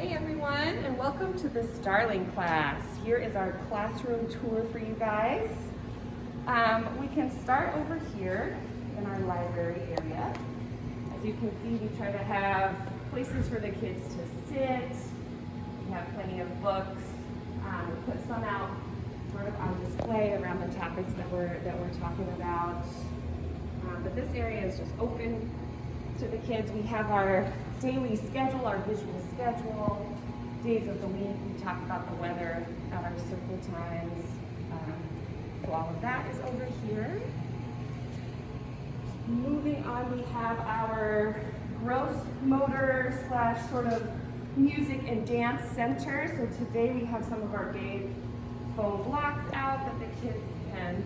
Hey everyone, and welcome to the Starling class. Here is our classroom tour for you guys. We can start over here in our library area. As you can see, we try to have places for the kids to sit. We have plenty of books. We put some out sort of on display around the topics that we're talking about. But this area is just open to the kids. We have our daily schedule, our visual schedule, days of the week. We talk about the weather at our circle times. So all of that is over here. Moving on, we have our gross motor / sort of music and dance center. So today we have some of our big foam blocks out that the kids can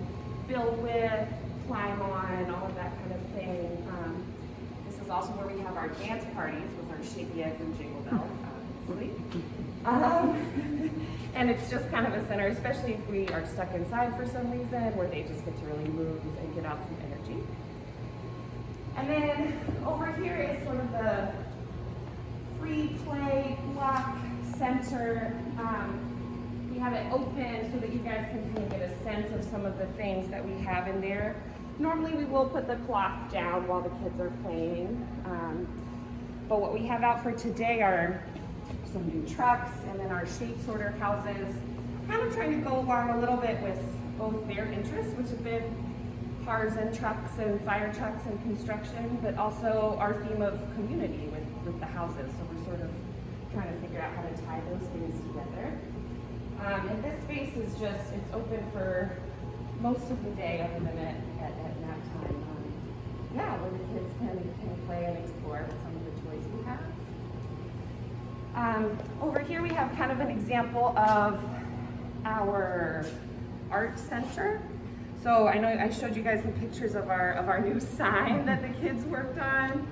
build with, climb on, all of that kind of thing. This is also where we have our dance parties with our shaky eggs and jingle bells, obviously. And it's just kind of a center, especially if we are stuck inside for some reason, where they just get to really move and get out some energy. And then over here is sort of the free play block center. We have it open so that you guys can kind of get a sense of some of the things that we have in there. Normally we will put the clock down while the kids are playing, but what we have out for today are some new trucks and then our shape sorter houses, kind of trying to go along a little bit with both their interests, which have been cars and trucks and fire trucks and construction, but also our theme of community with the houses. So we're sort of trying to figure out how to tie those things together. And this space is just, it's open for most of the day other than at nap time. Yeah, where the kids can play and explore with some of the toys we have. Over here we have kind of an example of our art center. So I know I showed you guys some pictures of our new sign that the kids worked on.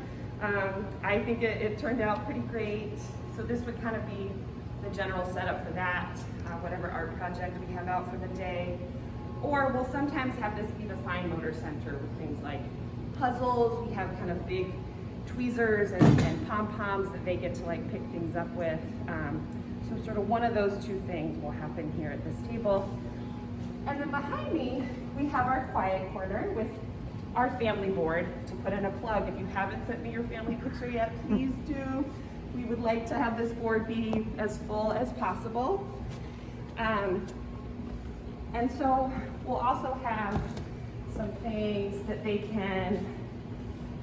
I think it turned out pretty great. So this would kind of be the general setup for that, whatever art project we have out for the day. Or we'll sometimes have this be the fine motor center with things like puzzles. We have kind of big tweezers and pom-poms that they get to like pick things up with. So sort of one of those two things will happen here at this table. And then behind me, we have our quiet corner with our family board. To put in a plug, if you haven't sent me your family picture yet, please do. We would like to have this board be as full as possible. And so we'll also have some things that they can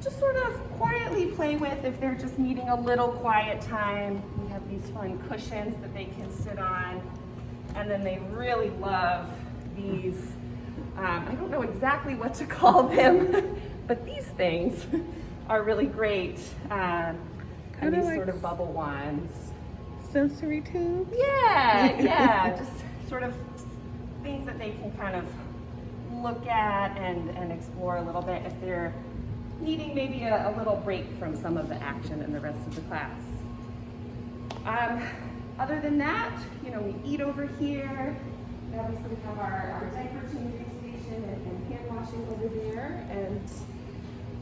just sort of quietly play with if they're just needing a little quiet time. We have these fun cushions that they can sit on. And then they really love these, I don't know exactly what to call them, but these things are really great. And these like sort of bubble wands. Sensory tubes? Yeah, just sort of things that they can kind of look at and explore a little bit if they're needing maybe a little break from some of the action in the rest of the class. Other than that, you know, we eat over here. We obviously have our diaper changing station and hand washing over there, and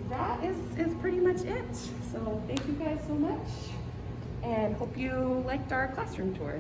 that is pretty much it. So thank you guys so much, and hope you liked our classroom tour.